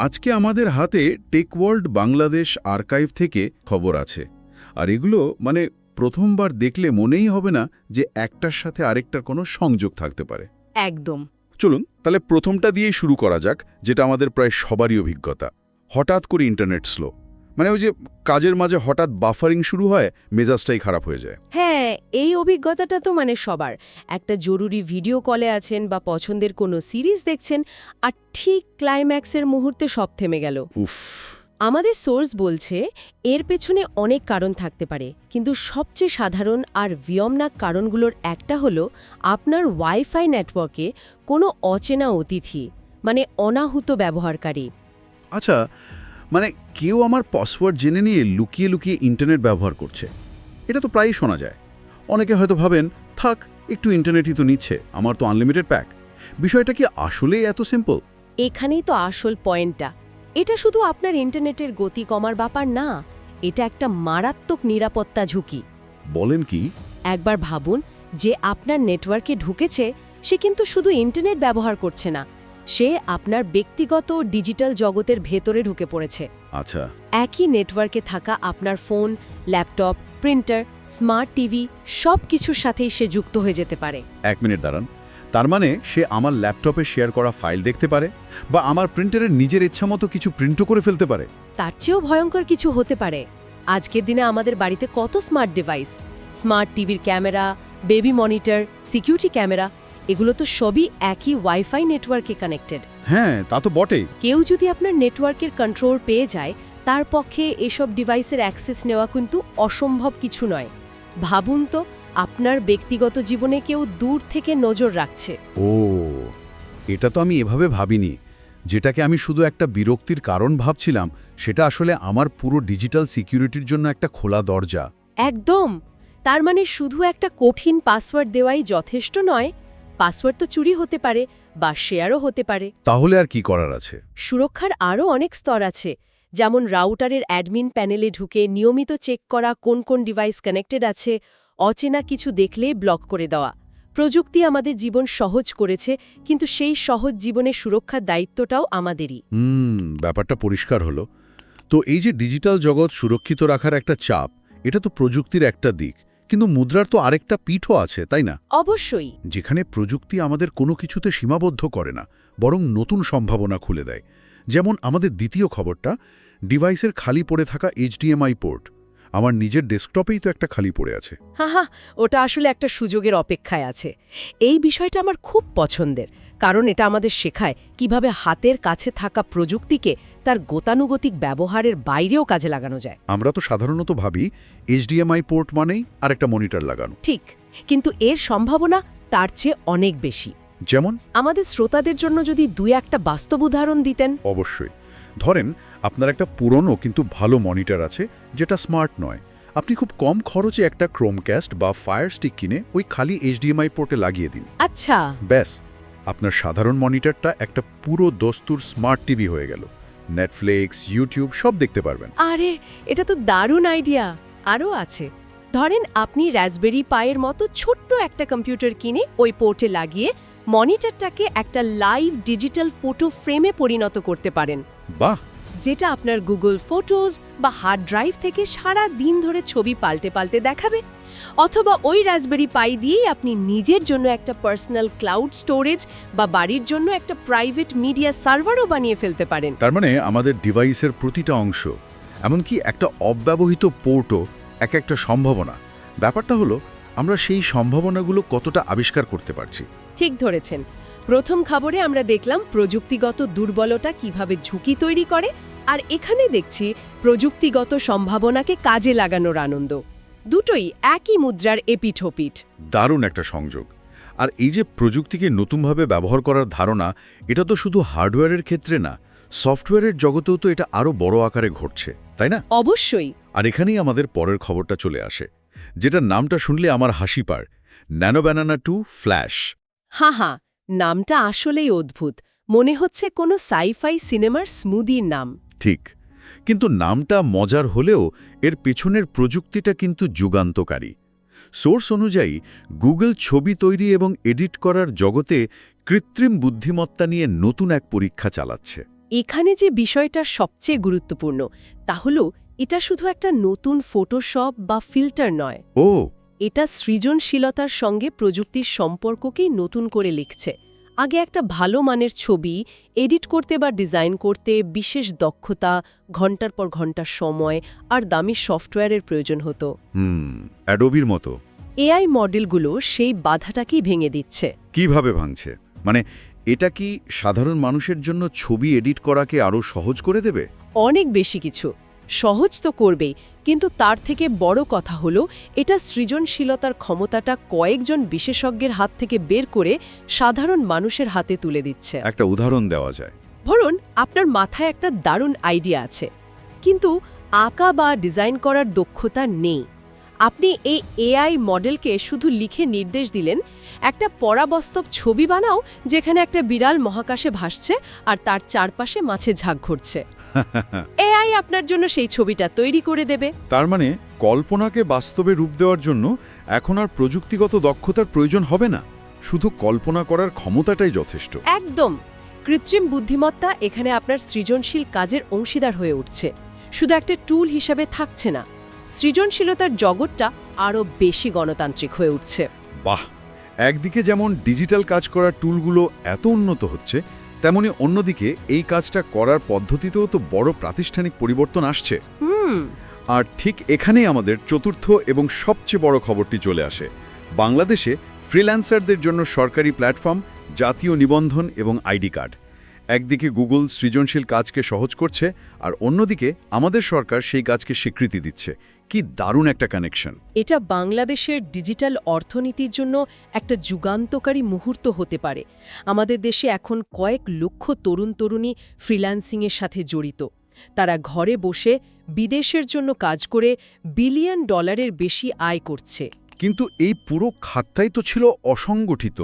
আজকে আমাদের হাতে টেক ওয়ার্ল্ড বাংলাদেশ আর্কাইভ থেকে খবর আছে। আর এগুলো প্রথমবার দেখলে মনেই হবে না যে একটার সাথে আরেকটার কোনো সংযোগ থাকতে পারে। একদম। চলুন তাহলে প্রথমটা দিয়েই শুরু করা যাক, যেটা আমাদের প্রায় সবারই অভিজ্ঞতা। হঠাৎ করে ইন্টারনেট স্লো, ওই যে কাজের মাঝে হঠাৎ বাফারিং শুরু হয়, মেজাজটাই খারাপ হয়ে যায়। হ্যাঁ, এই অভিজ্ঞতাটা তো সবার। একটা জরুরি ভিডিও কলে আছেন বা পছন্দের কোনো সিরিজ দেখছেন, আর ঠিক ক্লাইম্যাক্সের মুহূর্তে সব থেমে গেল। উফ। আমাদের সোর্স বলছে এর পেছনে অনেক কারণ থাকতে পারে, কিন্তু সবচেয়ে সাধারণ আর বিয়মনাক কারণগুলোর একটা হলো আপনার ওয়াইফাই নেটওয়ার্কে কোনো অচেনা অতিথি, অনাহুত ব্যবহারকারী। আচ্ছা, কেউ আমার পাসওয়ার্ড জেনে নিয়ে লুকিয়ে লুকিয়ে ইন্টারনেট ব্যবহার করছে। এটা তো প্রায়ই শোনা যায়। অনেকে হয়তো ভাবেন, থাক একটু ইন্টারনেটই তো নিচ্ছে, আমার তো আনলিমিটেড প্যাক। বিষয়টা কি আসলেই এত সিম্পল? এখানেই তো আসল পয়েন্টটা। এটা শুধু আপনার ইন্টারনেটের গতি কমার ব্যাপার না, এটা একটা মারাত্মক নিরাপত্তা ঝুঁকি। বলেন কি? একবার ভাবুন, যে আপনার নেটওয়ার্কে ঢুকেছে সে কিন্তু শুধু ইন্টারনেট ব্যবহার করছে না, সে আপনার ব্যক্তিগত ডিজিটাল জগতের ভেতরে ঢুকে পড়েছে। আচ্ছা। একই নেটওয়ার্কে থাকা আপনার phone, laptop, printer, smart TV সব কিছুর সাথেই সে যুক্ত হয়ে যেতে পারে। 1 মিনিট দাঁড়ান। তার সে আমার ল্যাপটপে শেয়ার করা ফাইল দেখতে পারে, বা আমার প্রিন্টারের নিজের ইচ্ছামতো কিছু প্রিন্টও করে ফেলতে পারে। তার চেয়েও ভয়ঙ্কর কিছু হতে পারে। আজকের দিনে আমাদের বাড়িতে কত স্মার্ট ডিভাইস, স্মার্ট টিভির camera, baby monitor, security camera, এগুলো তো সবই একই ওয়াইফাই নেটওয়ার্কে কানেক্টেড। হ্যাঁ, তা তো বটেই। কেউ যদি আপনার নেটওয়ার্কের কন্ট্রোল পেয়ে যায়, তার পক্ষে এসব ডিভাইসের অ্যাক্সেস নেওয়া কিন্তু অসম্ভব কিছু নয়। ভাবুন তো, আপনার ব্যক্তিগত জীবনে কেউ দূর থেকে নজর রাখছে। ও, এটা তো আমি এভাবে ভাবিনি। যেটাকে আমি শুধু একটা বিরক্তির কারণ ভাবছিলাম, সেটা আসলে আমার পুরো ডিজিটাল সিকিউরিটির জন্য একটা খোলা দরজা। একদম। তার শুধু একটা কঠিন পাসওয়ার্ড দেওয়াই যথেষ্ট নয়। পাসওয়ার্ড তো চুরি হতে পারে বা শেয়ারও হতে পারে। তাহলে আর কি করার আছে? সুরক্ষার আরও অনেক স্তর আছে, যেমন রাউটারের অ্যাডমিন প্যানেলে ঢুকে নিয়মিত চেক করা কোন কোন ডিভাইস কানেক্টেড আছে, অচেনা কিছু দেখলেই ব্লক করে দেওয়া। প্রযুক্তি আমাদের জীবন সহজ করেছে, কিন্তু সেই সহজ জীবনের সুরক্ষার দায়িত্বটাও আমাদেরই। ব্যাপারটা পরিষ্কার হলো। তো এই যে ডিজিটাল জগৎ সুরক্ষিত রাখার একটা চাপ, এটা তো প্রযুক্তির একটা দিক, কিন্তু মুদ্রার তো আরেকটা পিঠও আছে, তাই না? অবশ্যই। যেখানে প্রযুক্তি আমাদের কোনো কিছুতে সীমাবদ্ধ করে না, বরং নতুন সম্ভাবনা খুলে দেয়। যেমন আমাদের দ্বিতীয় খবরটা, ডিভাইসের খালি পড়ে থাকা HDMI পোর্ট। আমার নিজের ডেস্কটপেই তো একটা খালি পড়ে আছে। হ্যাঁ, ওটা আসলে একটা সুযোগের অপেক্ষায় আছে। এই বিষয়টা আমার খুব পছন্দের, কারণ এটা আমাদের শেখায় কিভাবে হাতের কাছে থাকা প্রযুক্তিকে তার গতানুগতিক ব্যবহারের বাইরেও কাজে লাগানো যায়। আমরা তো সাধারণত ভাবি HDMI পোর্ট মানেই আরেকটা মনিটর লাগানো। ঠিক, কিন্তু এর সম্ভাবনা তার চেয়ে অনেক বেশি। যেমন? আমাদের শ্রোতাদের জন্য যদি 2-1টা বাস্তব উদাহরণ দিতেন। অবশ্যই। ধরেন, আপনার একটা পুরনো কিন্তু ভালো মনিটর আছে, যেটা স্মার্ট নয়। আপনি খুব কম খরচে একটা ক্রোমক্যাস্ট বা ফায়ার স্টিক কিনে ওই খালি HDMI পোর্টে লাগিয়ে দিন। আচ্ছা। ব্যাস, আপনার সাধারণ মনিটরটা একটা পুরো দস্তুর স্মার্ট টিভি হয়ে গেল। নেটফ্লিক্স, ইউটিউব সব দেখতে পারবেন। আরে, এটা তো দারুণ আইডিয়া। আরও আছে। ধরেন আপনি রাসবেরি পাইয়ের মতো ছোট্ট একটা কম্পিউটার কিনে ওই পোর্টে লাগিয়ে মনিটরটাকে একটা লাইভ ডিজিটাল ফটো ফ্রেমে পরিণত করতে পারেন। বাহ! যেটা আপনার গুগল ফটোজ বা হার্ড ড্রাইভ থেকে সারা দিন ধরে ছবি পাল্টে পাল্টে দেখাবে। অথবা ওই রাসবেরি পাই দিয়েই আপনি নিজের জন্য একটা পার্সোনাল ক্লাউড স্টোরেজ বা বাড়ির জন্য একটা প্রাইভেট মিডিয়া সার্ভারও বানিয়ে ফেলতে পারেন। তার আমাদের ডিভাইসের প্রতিটা অংশ, এমনকি একটা অব্যবহৃত পোর্টও এক একটা সম্ভাবনা। ব্যাপারটা হলো, আমরা সেই সম্ভাবনাগুলো কতটা আবিষ্কার করতে পারছি। ঠিক ধরেছেন। প্রথম খবরে আমরা দেখলাম প্রযুক্তিগত দুর্বলতা কিভাবে ঝুঁকি তৈরি করে, আর এখানে দেখছি প্রযুক্তিগত সম্ভাবনাকে কাজে লাগানোর আনন্দ। দুটোই একই মুদ্রার এপিঠ-ওপিঠ। দারুণ একটা সংযোগ। আর এই যে প্রযুক্তিকে নতুনভাবে ব্যবহার করার ধারণা, এটা তো শুধু হার্ডওয়্যারের ক্ষেত্রে না, সফটওয়্যারের জগতেও তো এটা আরও বড় আকারে ঘটছে, তাই না? অবশ্যই। আর এখানেই আমাদের পরের খবরটা চলে আসে, যেটার নামটা শুনলে আমার হাসি পায়, ন্যানো ব্যানানা 2 ফ্ল্যাশ। হ্যাঁ, নামটা আসলেই অদ্ভুত। মনে হচ্ছে কোনো সাইফাই সিনেমার স্মুদির নাম। ঠিক, কিন্তু নামটা মজার হলেও এর পেছনের প্রযুক্তিটা কিন্তু যুগান্তকারী। সোর্স অনুযায়ী গুগল ছবি তৈরি এবং এডিট করার জগতে কৃত্রিম বুদ্ধিমত্তা নিয়ে নতুন এক পরীক্ষা চালাচ্ছে। এখানে যে বিষয়টা সবচেয়ে গুরুত্বপূর্ণ তা হলো এটা শুধু একটা নতুন ফটোশপ বা ফিল্টার নয়, ও এটা সৃজনশীলতার সঙ্গে প্রযুক্তির সম্পর্ককেই নতুন করে লিখছে। আগে একটা ভালো মানের ছবি এডিট করতে বা ডিজাইন করতে বিশেষ দক্ষতা, ঘন্টার পর ঘন্টা সময় আর দামি সফটওয়্যারের প্রয়োজন হতো। অ্যাডোবির মতো। এআই মডেলগুলো সেই বাধাটাকেই ভেঙে দিচ্ছে। কিভাবে ভাঙছে? মানে এটা কি সাধারণ মানুষের জন্য ছবি এডিট করাকে আরও সহজ করে দেবে? অনেক বেশি কিছু সহজ তো করবেই, কিন্তু তার থেকে বড় কথা হলো এটা সৃজনশীলতার ক্ষমতাটা কয়েকজন বিশেষজ্ঞের হাত থেকে বের করে সাধারণ মানুষের হাতে তুলে দিচ্ছে। একটা উদাহরণ দেওয়া যায়। ধরুন আপনার মাথায় একটা দারুণ আইডিয়া আছে, কিন্তু আঁকা বা ডিজাইন করার দক্ষতা নেই। আপনি এই এআই মডেলকে শুধু লিখে নির্দেশ দিলেন, একটা পরাবাস্তব ছবি বানাও যেখানে একটা বিড়াল মহাকাশে ভাসছে আর তার চারপাশে মাছের ঝাঁক ঘুরছে। এআই আপনার জন্য সেই ছবিটা তৈরি করে দেবে। তার মানে কল্পনাকে বাস্তবে রূপ দেওয়ার জন্য এখন আর প্রযুক্তিগত দক্ষতার প্রয়োজন হবে না, শুধু কল্পনা করার ক্ষমতাটাই যথেষ্ট। একদম। কৃত্রিম বুদ্ধিমত্তা এখানে আপনার সৃজনশীল কাজের অংশীদার হয়ে উঠছে, শুধু একটা টুল হিসাবে থাকছে না। সৃজনশীলতার জগৎটা আরও বেশি গণতান্ত্রিক হয়ে উঠছে। বাহ! একদিকে যেমন ডিজিটাল কাজ করার টুলগুলো এত উন্নত হচ্ছে, তেমনি অন্যদিকে এই কাজটা করার পদ্ধতিতেও তো বড় প্রাতিষ্ঠানিক পরিবর্তন আসছে। আর ঠিক এখানেই আমাদের চতুর্থ এবং সবচেয়ে বড় খবরটি চলে আসে। বাংলাদেশে ফ্রিল্যান্সারদের জন্য সরকারি প্ল্যাটফর্ম, জাতীয় নিবন্ধন এবং আইডি কার্ড। একদিকে গুগল সৃজনশীল কাজকে সহজ করছে, আর অন্যদিকে আমাদের সরকার সেই কাজকে স্বীকৃতি দিচ্ছে। কি দারুণ একটা কানেকশন! এটা বাংলাদেশের ডিজিটাল অর্থনীতির জন্য একটা যুগান্তকারী মুহূর্ত হতে পারে। আমাদের দেশে এখন কয়েক লক্ষ তরুণ-তরুণী ফ্রিল্যান্সিংয়ের সাথে জড়িত। তারা ঘরে বসে বিদেশের জন্য কাজ করে বিলিয়ন ডলারের বেশি আয় করছে। কিন্তু এই পুরো খাতটাই তো ছিল অসংগঠিত,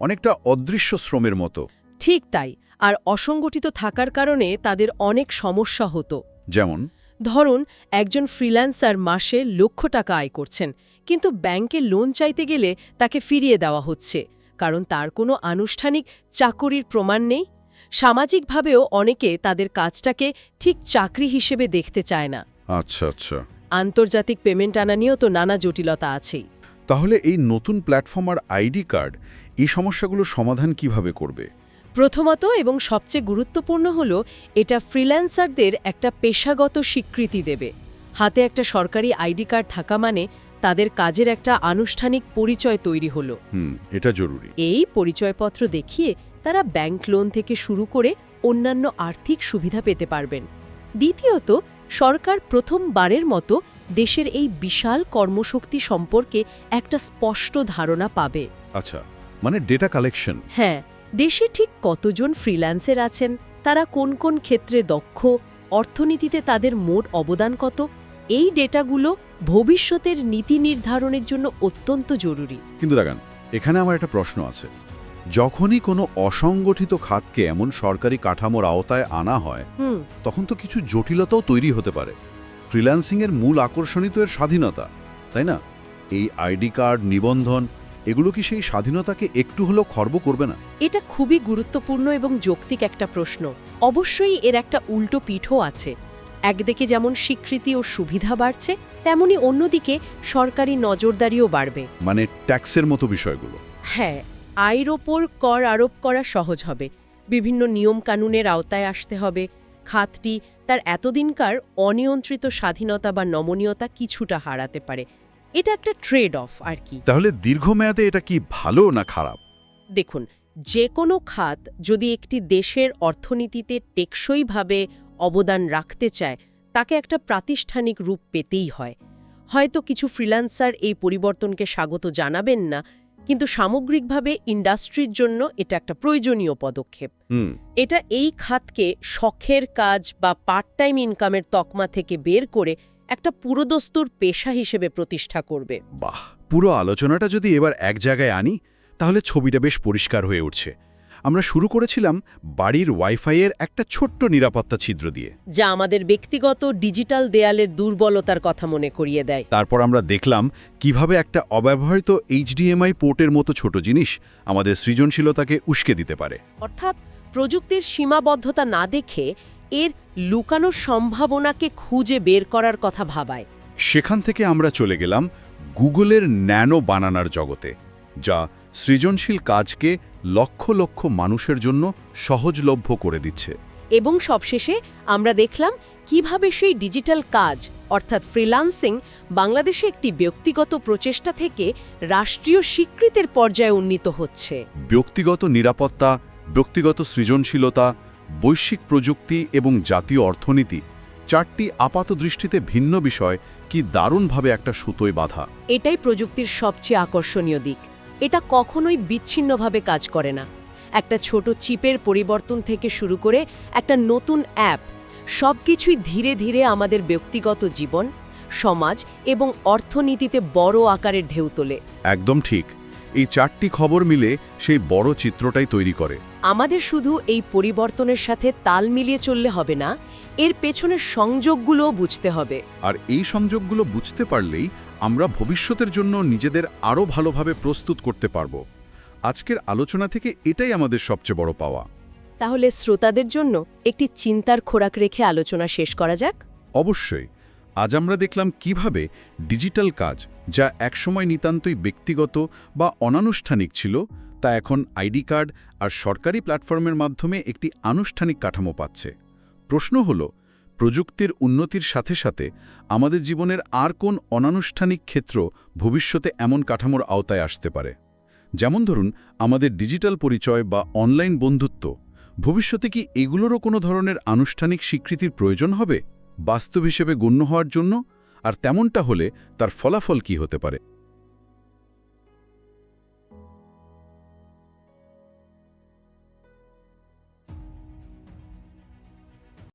অনেকটা অদৃশ্য শ্রমের মতো। ঠিক তাই। আর অসংগঠিত থাকার কারণে তাদের অনেক সমস্যা হতো। যেমন ধরুন একজন ফ্রিল্যান্সার মাসে লক্ষ টাকা আয় করছেন, কিন্তু ব্যাংকে লোন চাইতে গেলে তাকে ফিরিয়ে দেওয়া হচ্ছে, কারণ তার কোনো আনুষ্ঠানিক চাকুরির প্রমাণ নেই। সামাজিকভাবেও অনেকে তাদের কাজটাকে ঠিক চাকরি হিসেবে দেখতে চায় না। আচ্ছা আচ্ছা। আন্তর্জাতিক পেমেন্ট আনা নিয়েও তো নানা জটিলতা আছেই। তাহলে এই নতুন প্ল্যাটফর্ম আর আইডি কার্ড এই সমস্যাগুলো সমাধান কিভাবে করবে? প্রথমত এবং সবচেয়ে গুরুত্বপূর্ণ হল এটা ফ্রিল্যান্সারদের একটা পেশাগত স্বীকৃতি দেবে। হাতে একটা সরকারি আইডি কার্ড থাকা মানে তাদের কাজের একটা আনুষ্ঠানিক পরিচয় তৈরি হলো। এটা জরুরি। এই পরিচয়পত্র দেখিয়ে তারা ব্যাংক লোন থেকে শুরু করে অন্যান্য আর্থিক সুবিধা পেতে পারবেন। দ্বিতীয়ত, সরকার প্রথমবারের মতো দেশের এই বিশাল কর্মশক্তি সম্পর্কে একটা স্পষ্ট ধারণা পাবে। আচ্ছা, মানে ডেটা কালেকশন। হ্যাঁ, দেশে ঠিক কতজন ফ্রিল্যান্সার আছেন, তারা কোন কোন ক্ষেত্রে দক্ষ, অর্থনীতিতে তাদের মোট অবদান কত, এই ডেটাগুলো ভবিষ্যতের নীতি নির্ধারণের জন্য অত্যন্ত জরুরি। কিন্তু দেখেন, এখানে আমার একটা প্রশ্ন আছে। যখনই কোনো অসংগঠিত খাতকে এমন সরকারি কাঠামোর আওতায় আনা হয়, তখন তো কিছু জটিলতাও তৈরি হতে পারে। ফ্রিল্যান্সিংয়ের মূল আকর্ষণই তো এর স্বাধীনতা, তাই না? এই আইডি কার্ড, নিবন্ধন, এগুলো কি সেই স্বাধীনতাকে একটু হলেও খর্ব করবে না? এটা খুবই গুরুত্বপূর্ণ এবং যৌক্তিক একটা প্রশ্ন। অবশ্যই এর একটা উল্টো পিঠও আছে। একদিকে যেমন স্বীকৃতি ও সুবিধা বাড়ছে, তেমনি অন্যদিকে সরকারি নজরদারিও বাড়বে। মানে ট্যাক্সের মতো বিষয়গুলো। হ্যাঁ, আয়ের ওপর কর আরোপ করা সহজ হবে, বিভিন্ন নিয়ম কানুনের আওতায় আসতে হবে। খাতটি তার এতদিনকার অনিয়ন্ত্রিত স্বাধীনতা বা নমনীয়তা কিছুটা হারাতে পারে। এটা একটা ট্রেড অফ আর কি। তাহলে দীর্ঘমেয়াদে এটা কি ভালো না খারাপ? দেখুন, যে কোনো খাত যদি একটি দেশের অর্থনীতিতে টেকসইভাবে অবদান রাখতে চায়, তাকে একটা প্রাতিষ্ঠানিক রূপ পেতেই হয়। হয়তো কিছু ফ্রিল্যান্সার এই পরিবর্তনকে স্বাগত জানাবেন না, কিন্তু সামগ্রিকভাবে ইন্ডাস্ট্রির জন্য এটা একটা প্রয়োজনীয় পদক্ষেপ। এটা এই খাতকে শখের কাজ বা পার্ট টাইম ইনকামের তকমা থেকে বের করে একটা পুরোদস্তুর পেশা হিসেবে প্রতিষ্ঠা করবে। বাহ! পুরো আলোচনাটা যদি এবার এক জায়গায় আনি, তাহলে ছবিটা বেশ পরিষ্কার হয়ে উঠছে। আমরা শুরু করেছিলাম বাড়ির ওয়াইফাইয়ের একটা ছোট্ট নিরাপত্তা ছিদ্র দিয়ে, যা আমাদের ব্যক্তিগত ডিজিটাল দেয়ালের দুর্বলতার কথা মনে করিয়ে দেয়। তারপর আমরা দেখলাম কিভাবে একটা অব্যবহৃত HDMI পোর্টের মতো ছোট জিনিস আমাদের সৃজনশীলতাকে উস্কে দিতে পারে। অর্থাৎ প্রযুক্তির সীমাবদ্ধতা না দেখে এর লুকানোর সম্ভাবনাকে খুঁজে বের করার কথা ভাবায়। সেখান থেকে আমরা চলে গেলাম গুগলের ন্যানো বানানার জগতে, যা সৃজনশীল কাজকে লক্ষ লক্ষ মানুষের জন্য সহজলভ্য করে দিচ্ছে। এবং সবশেষে আমরা দেখলাম কিভাবে সেই ডিজিটাল কাজ অর্থাৎ ফ্রিল্যান্সিং বাংলাদেশে একটি ব্যক্তিগত প্রচেষ্টা থেকে রাষ্ট্রীয় স্বীকৃতির পর্যায়ে উন্নীত হচ্ছে। ব্যক্তিগত নিরাপত্তা, ব্যক্তিগত সৃজনশীলতা, বৈশ্বিক প্রযুক্তি এবং জাতীয় অর্থনীতি, চারটি আপাতদৃষ্টিতে ভিন্ন বিষয় কি দারুণভাবে একটা সুতোয় বাঁধা। এটাই প্রযুক্তির সবচেয়ে আকর্ষণীয় দিক। এটা কখনোই বিচ্ছিন্নভাবে কাজ করে না। একটা ছোট চিপের পরিবর্তন থেকে শুরু করে একটা নতুন অ্যাপ, সবকিছুই ধীরে ধীরে আমাদের ব্যক্তিগত জীবন, সমাজ এবং অর্থনীতিতে বড় আকারের ঢেউ তোলে। একদম ঠিক। এই চারটি খবর মিলে সেই বড় চিত্রটাই তৈরি করে। আমাদের শুধু এই পরিবর্তনের সাথে তাল মিলিয়ে চললে হবে না, এর পেছনের সংযোগগুলোও বুঝতে হবে। আর এই সংযোগগুলো বুঝতে পারলেই আমরা ভবিষ্যতের জন্য নিজেদের আরও ভালোভাবে প্রস্তুত করতে পারব। আজকের আলোচনা থেকে এটাই আমাদের সবচেয়ে বড় পাওয়া। তাহলে শ্রোতাদের জন্য একটি চিন্তার খোরাক রেখে আলোচনা শেষ করা যাক। অবশ্যই। আজ আমরা দেখলাম কিভাবে ডিজিটাল কাজ, যা একসময় নিতান্তই ব্যক্তিগত বা অনানুষ্ঠানিক ছিল, তা এখন আইডি কার্ড আর সরকারি প্ল্যাটফর্মের মাধ্যমে একটি আনুষ্ঠানিক কাঠামো পাচ্ছে। প্রশ্ন হল, প্রযুক্তির উন্নতির সাথে সাথে আমাদের জীবনের আর কোন অনানুষ্ঠানিক ক্ষেত্র ভবিষ্যতে এমন কাঠামোর আওতায় আসতে পারে? যেমন ধরুন আমাদের ডিজিটাল পরিচয় বা অনলাইন বন্ধুত্ব। ভবিষ্যতে কি এগুলোরও কোনো ধরনের আনুষ্ঠানিক স্বীকৃতির প্রয়োজন হবে বাস্তব হিসেবে গণ্য হওয়ার জন্য? আর তেমনটা হলে তার ফলাফল কি হতে পারে?